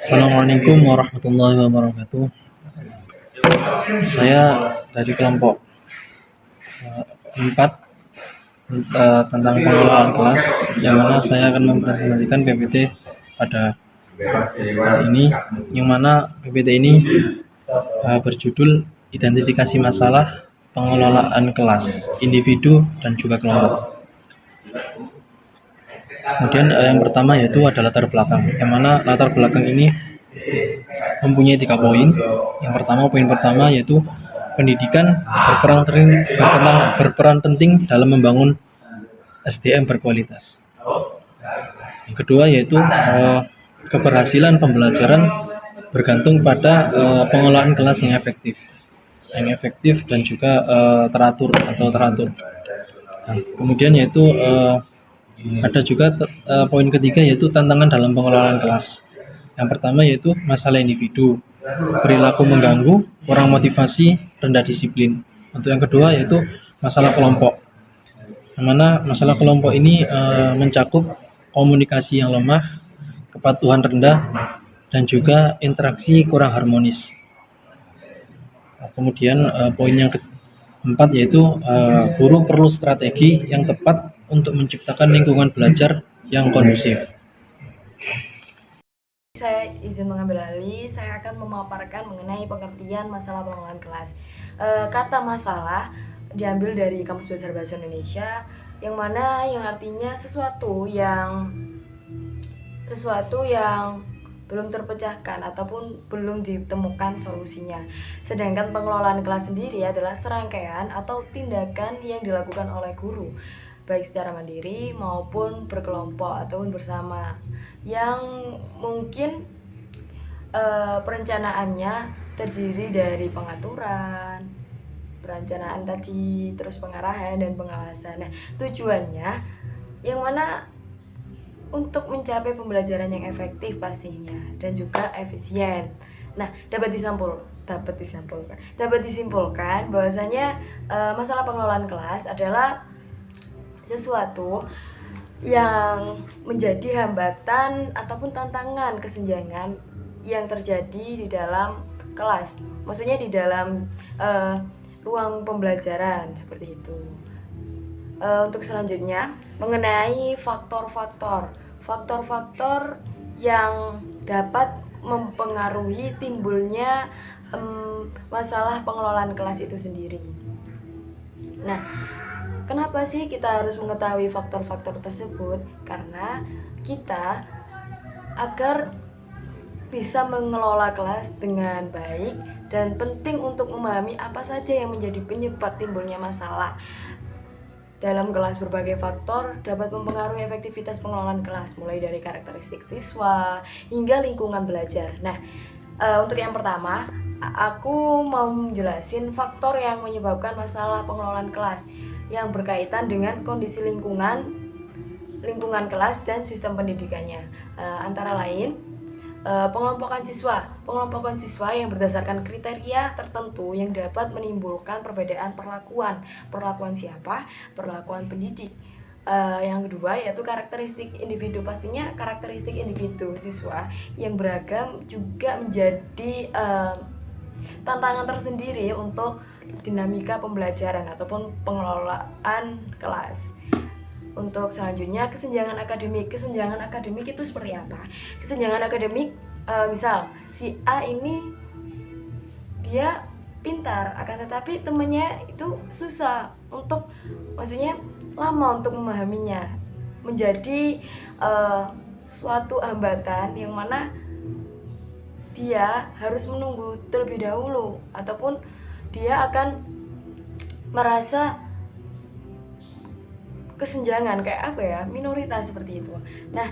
Assalamualaikum warahmatullahi wabarakatuh. Saya dari kelompok 4 tentang pengelolaan kelas, yang mana saya akan mempresentasikan PPT pada hari ini, yang mana PPT ini berjudul Identifikasi Masalah Pengelolaan Kelas Individu dan juga Kelompok. Kemudian yang pertama yaitu ada latar belakang, yang mana latar belakang ini mempunyai 3 poin. Yang pertama, poin pertama yaitu pendidikan berperan penting dalam membangun SDM berkualitas. Yang kedua yaitu keberhasilan pembelajaran bergantung pada pengelolaan kelas yang efektif dan juga teratur. Nah, kemudian yaitu ada juga poin ketiga yaitu tantangan dalam pengelolaan kelas. Yang pertama yaitu masalah individu, perilaku mengganggu, kurang motivasi, rendah disiplin. Untuk yang kedua yaitu masalah kelompok, yang mana masalah kelompok ini mencakup komunikasi yang lemah, kepatuhan rendah, dan juga interaksi kurang harmonis. Kemudian poin yang keempat yaitu guru perlu strategi yang tepat untuk menciptakan lingkungan belajar yang kondusif. Saya izin mengambil alih, saya akan memaparkan mengenai pengertian masalah pengelolaan kelas. Kata masalah diambil dari Kamus Besar Bahasa Indonesia, yang mana yang artinya sesuatu yang belum terpecahkan ataupun belum ditemukan solusinya. Sedangkan pengelolaan kelas sendiri adalah serangkaian atau tindakan yang dilakukan oleh guru, baik secara mandiri maupun berkelompok ataupun bersama, yang mungkin perencanaannya terdiri dari pengaturan, perencanaan tadi, terus pengarahan dan pengawasan. Nah, tujuannya yang mana untuk mencapai pembelajaran yang efektif pastinya dan juga efisien. Nah, dapat disimpulkan bahwasanya masalah pengelolaan kelas adalah sesuatu yang menjadi hambatan ataupun tantangan kesenjangan yang terjadi di dalam kelas. Maksudnya di dalam ruang pembelajaran seperti itu. Untuk selanjutnya mengenai faktor-faktor yang dapat mempengaruhi timbulnya masalah pengelolaan kelas itu sendiri. Nah, kenapa sih kita harus mengetahui faktor-faktor tersebut? Karena kita agar bisa mengelola kelas dengan baik dan penting untuk memahami apa saja yang menjadi penyebab timbulnya masalah dalam kelas. Berbagai faktor dapat mempengaruhi efektivitas pengelolaan kelas, mulai dari karakteristik siswa hingga lingkungan belajar. Nah, untuk yang pertama, aku mau menjelasin faktor yang menyebabkan masalah pengelolaan kelas yang berkaitan dengan kondisi lingkungan kelas dan sistem pendidikannya. Antara lain pengelompokan siswa yang berdasarkan kriteria tertentu yang dapat menimbulkan perbedaan perlakuan siapa, perlakuan pendidik. Yang kedua yaitu karakteristik individu. Pastinya karakteristik individu siswa yang beragam juga menjadi tantangan tersendiri untuk dinamika pembelajaran ataupun pengelolaan kelas. Untuk selanjutnya, kesenjangan akademik itu seperti apa? Kesenjangan akademik, misal si A ini dia pintar, akan tetapi temannya itu susah untuk, maksudnya lama untuk memahaminya, menjadi suatu hambatan yang mana dia harus menunggu terlebih dahulu ataupun dia akan merasa kesenjangan, kayak apa ya, minoritas seperti itu. Nah,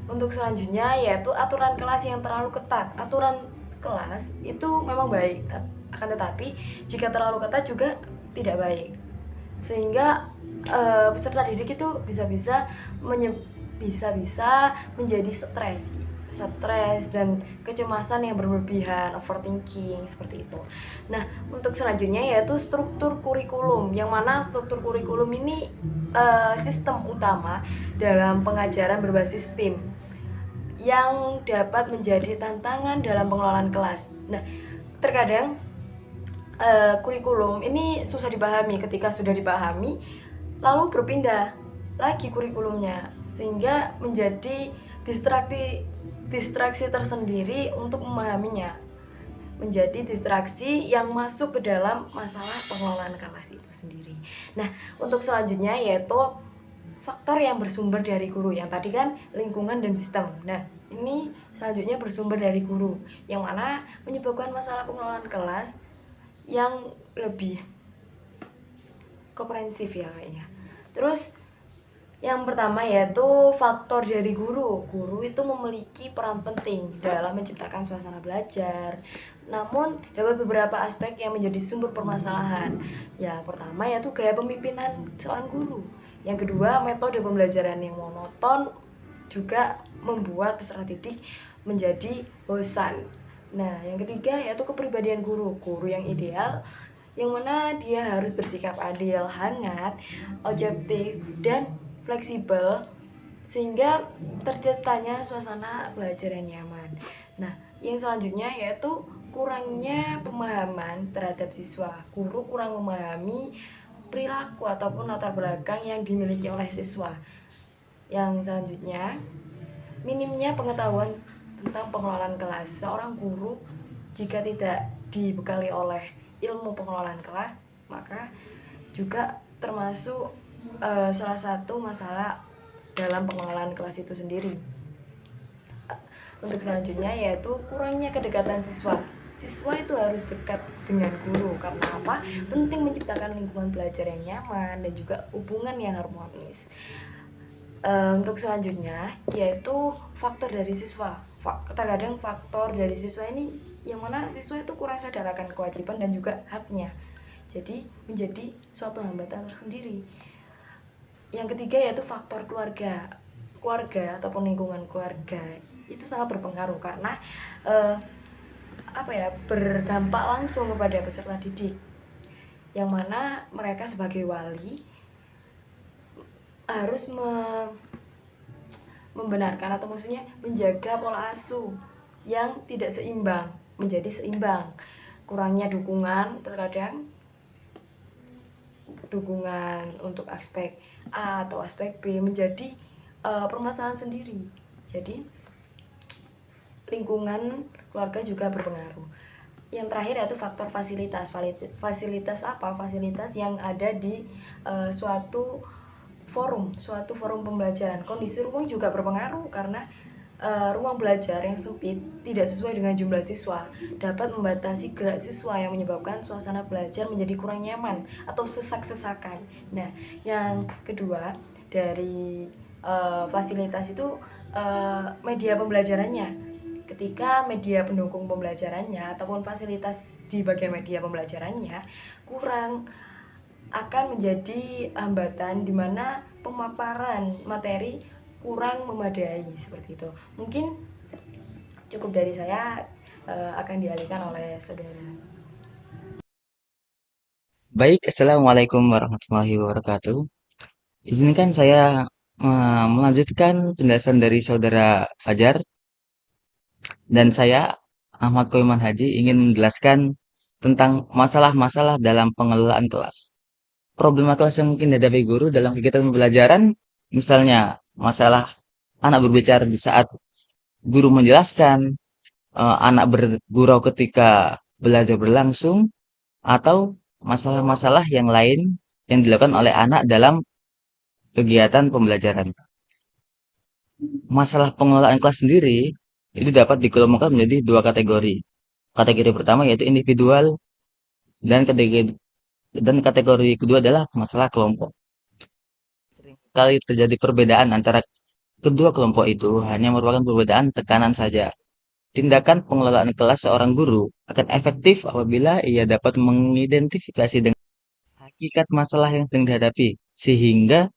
untuk selanjutnya yaitu aturan kelas yang terlalu ketat. Aturan kelas itu memang baik, akan tetapi jika terlalu ketat juga tidak baik, sehingga peserta didik itu bisa-bisa menjadi stres dan kecemasan yang berlebihan, overthinking seperti itu. Nah, untuk selanjutnya yaitu struktur kurikulum, yang mana struktur kurikulum ini sistem utama dalam pengajaran berbasis tim yang dapat menjadi tantangan dalam pengelolaan kelas. Nah, terkadang kurikulum ini susah dipahami. Ketika sudah dipahami, lalu berpindah lagi kurikulumnya, sehingga menjadi distraksi tersendiri untuk memahaminya, menjadi distraksi yang masuk ke dalam masalah pengelolaan kelas itu sendiri. Nah, untuk selanjutnya yaitu faktor yang bersumber dari guru. Yang tadi kan lingkungan dan sistem. Nah, ini selanjutnya bersumber dari guru, yang mana menyebabkan masalah pengelolaan kelas yang lebih komprehensif ya kayaknya. Terus yang pertama yaitu faktor dari guru. Guru itu memiliki peran penting dalam menciptakan suasana belajar. Namun dapat beberapa aspek yang menjadi sumber permasalahan. Yang pertama yaitu gaya pemimpinan seorang guru. Yang kedua, metode pembelajaran yang monoton juga membuat peserta didik menjadi bosan. Nah, yang ketiga yaitu kepribadian guru. Guru yang ideal yang mana dia harus bersikap adil, hangat, objektif, dan fleksibel sehingga terciptanya suasana belajar yang nyaman. Nah, yang selanjutnya yaitu kurangnya pemahaman terhadap siswa. Guru kurang memahami perilaku ataupun latar belakang yang dimiliki oleh siswa. Yang selanjutnya, minimnya pengetahuan tentang pengelolaan kelas. Seorang guru jika tidak dibekali oleh ilmu pengelolaan kelas, maka juga termasuk salah satu masalah dalam pengelolaan kelas itu sendiri. Untuk selanjutnya yaitu kurangnya kedekatan siswa. Siswa itu harus dekat dengan guru karena apa? Penting menciptakan lingkungan belajar yang nyaman dan juga hubungan yang harmonis. Untuk selanjutnya yaitu faktor dari siswa. Terkadang faktor dari siswa ini yang mana siswa itu kurang sadar akan kewajiban dan juga haknya, jadi menjadi suatu hambatan tersendiri. Yang ketiga yaitu faktor keluarga. Keluarga ataupun lingkungan keluarga itu sangat berpengaruh karena berdampak langsung kepada peserta didik, yang mana mereka sebagai wali harus membenarkan atau maksudnya menjaga pola asuh yang tidak seimbang menjadi seimbang. Kurangnya dukungan, terkadang dukungan untuk aspek A atau aspek B menjadi permasalahan sendiri. Jadi lingkungan keluarga juga berpengaruh. Yang terakhir yaitu faktor fasilitas. Fasilitas apa? Fasilitas yang ada di suatu forum pembelajaran. Kondisi ruang juga berpengaruh karena ruang belajar yang sempit tidak sesuai dengan jumlah siswa dapat membatasi gerak siswa yang menyebabkan suasana belajar menjadi kurang nyaman atau sesak-sesakan. Nah, yang kedua dari fasilitas itu media pembelajarannya. Ketika media pendukung pembelajarannya ataupun fasilitas di bagian media pembelajarannya kurang, akan menjadi hambatan di mana pemaparan materi kurang memadai seperti itu. Mungkin cukup dari saya, akan dialihkan oleh saudara. Baik, Assalamualaikum warahmatullahi wabarakatuh. Izinkan saya melanjutkan penjelasan dari Saudara Fajar dan saya, Ahmad Koiman Haji, ingin menjelaskan tentang masalah-masalah dalam pengelolaan kelas. Problema kelas yang mungkin dihadapi guru dalam kegiatan pembelajaran, misalnya masalah anak berbicara di saat guru menjelaskan, anak bergurau ketika belajar berlangsung, atau masalah-masalah yang lain yang dilakukan oleh anak dalam kegiatan pembelajaran. Masalah pengelolaan kelas sendiri itu dapat dikelompokkan menjadi dua kategori. Kategori pertama yaitu individual dan kategori kedua adalah masalah kelompok. Seringkali terjadi perbedaan antara kedua kelompok itu hanya merupakan perbedaan tekanan saja. Tindakan pengelolaan kelas seorang guru akan efektif apabila ia dapat mengidentifikasi dengan hakikat masalah yang sedang dihadapi, sehingga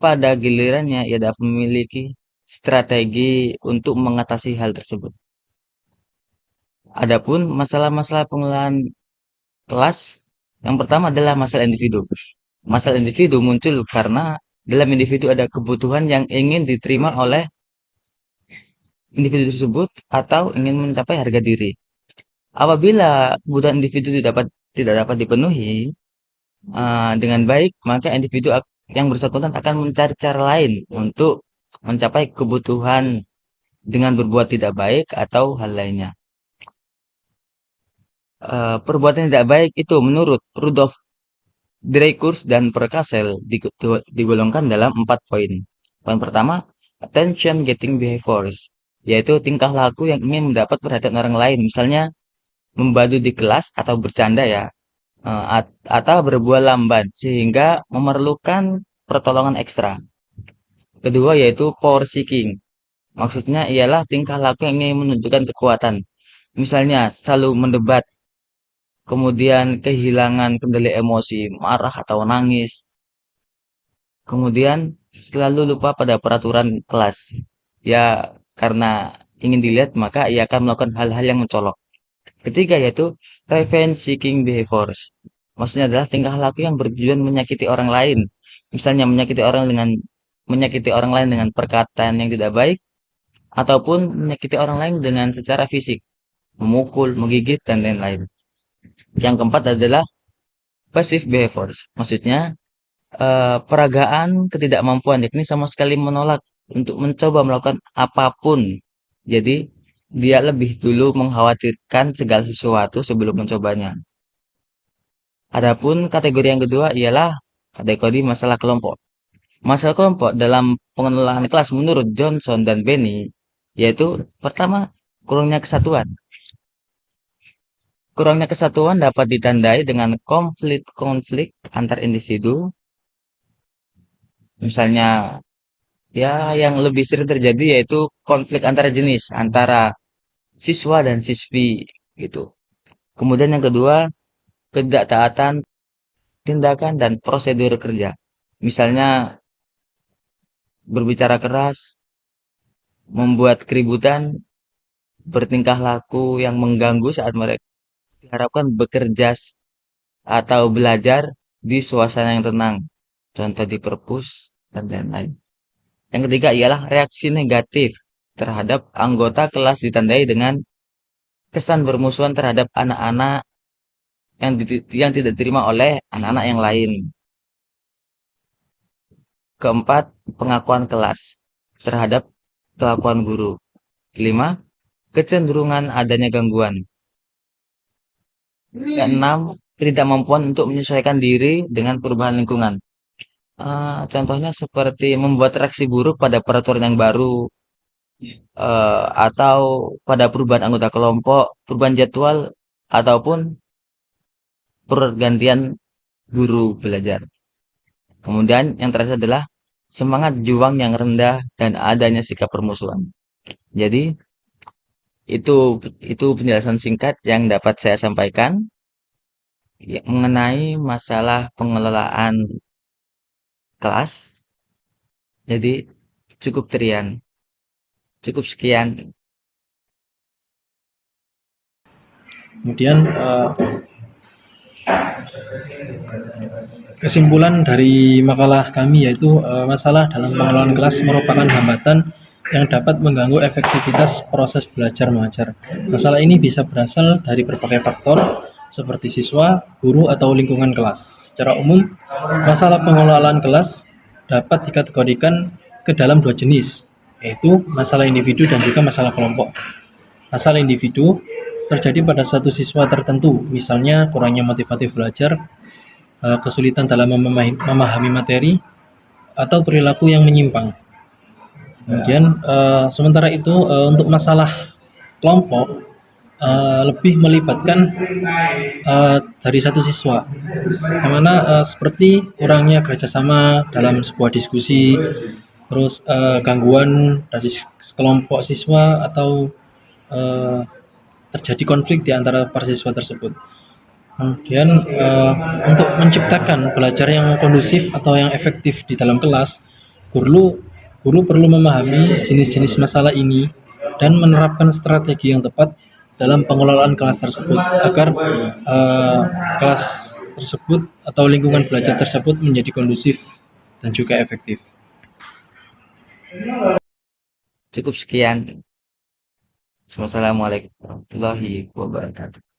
pada gilirannya ia dapat memiliki strategi untuk mengatasi hal tersebut. Adapun masalah-masalah pengelolaan kelas, yang pertama adalah masalah individu. Masalah individu muncul karena dalam individu ada kebutuhan yang ingin diterima oleh individu tersebut atau ingin mencapai harga diri. Apabila kebutuhan individu tidak dapat dipenuhi dengan baik, maka individu yang bersangkutan akan mencari cara lain untuk mencapai kebutuhan dengan berbuat tidak baik atau hal lainnya. Perbuatan tidak baik itu menurut Rudolf Dreikurs dan Perkasel digolongkan dalam 4 poin. Poin pertama, attention getting behaviors, yaitu tingkah laku yang ingin mendapat perhatian orang lain, misalnya membadu di kelas atau bercanda ya, atau berbuat lamban sehingga memerlukan pertolongan ekstra. Kedua yaitu power seeking, maksudnya ialah tingkah laku yang ingin menunjukkan kekuatan, misalnya selalu mendebat, kemudian kehilangan kendali emosi, marah atau nangis, kemudian selalu lupa pada peraturan kelas. Ya, karena ingin dilihat maka ia akan melakukan hal-hal yang mencolok. Ketiga yaitu revenge seeking behaviors. Maksudnya adalah tingkah laku yang bertujuan menyakiti orang lain. Misalnya menyakiti orang lain dengan perkataan yang tidak baik ataupun menyakiti orang lain dengan secara fisik, memukul, menggigit dan lain-lain. Yang keempat adalah passive behaviors. Maksudnya peragaan ketidakmampuan, yakni sama sekali menolak untuk mencoba melakukan apapun. Jadi, dia lebih dulu mengkhawatirkan segala sesuatu sebelum mencobanya. Adapun kategori yang kedua ialah kategori masalah kelompok. Masalah kelompok dalam pengelolaan kelas menurut Johnson dan Benny, yaitu pertama, kurangnya kesatuan. Kurangnya kesatuan dapat ditandai dengan konflik-konflik antar individu. Misalnya, ya yang lebih sering terjadi yaitu konflik antara jenis, antara siswa dan siswi gitu. Kemudian yang kedua, ketidaktaatan tindakan dan prosedur kerja. Misalnya berbicara keras, membuat keributan, bertingkah laku yang mengganggu saat mereka diharapkan bekerja atau belajar di suasana yang tenang. Contoh di perpus dan lain-lain. Yang ketiga ialah reaksi negatif terhadap anggota kelas ditandai dengan kesan bermusuhan terhadap anak-anak yang tidak diterima oleh anak-anak yang lain. Keempat, pengakuan kelas terhadap kelakuan guru. Kelima, kecenderungan adanya gangguan. Keenam, ketidakmampuan untuk menyesuaikan diri dengan perubahan lingkungan. Contohnya seperti membuat reaksi buruk pada peraturan yang baru, atau pada perubahan anggota kelompok, perubahan jadwal, ataupun pergantian guru belajar. Kemudian yang terakhir adalah semangat juang yang rendah dan adanya sikap permusuhan. Jadi itu penjelasan singkat yang dapat saya sampaikan mengenai masalah pengelolaan kelas. Jadi cukup sekian. Kemudian kesimpulan dari makalah kami yaitu masalah dalam pengelolaan kelas merupakan hambatan yang dapat mengganggu efektivitas proses belajar mengajar. Masalah ini bisa berasal dari berbagai faktor seperti siswa, guru, atau lingkungan kelas. Secara umum, masalah pengelolaan kelas dapat dikategorikan ke dalam dua jenis, yaitu masalah individu dan juga masalah kelompok. Masalah individu terjadi pada satu siswa tertentu, misalnya kurangnya motivatif belajar, kesulitan dalam memahami materi, atau perilaku yang menyimpang. Kemudian sementara itu untuk masalah kelompok lebih melibatkan dari satu siswa, yang mana seperti kurangnya kerjasama dalam sebuah diskusi, terus gangguan dari kelompok siswa atau terjadi konflik di antara para siswa tersebut. Kemudian untuk menciptakan belajar yang kondusif atau yang efektif di dalam kelas, guru perlu memahami jenis-jenis masalah ini dan menerapkan strategi yang tepat dalam pengelolaan kelas tersebut agar kelas tersebut atau lingkungan belajar tersebut menjadi kondusif dan juga efektif. Cukup sekian. Wassalamualaikum warahmatullahi wabarakatuh.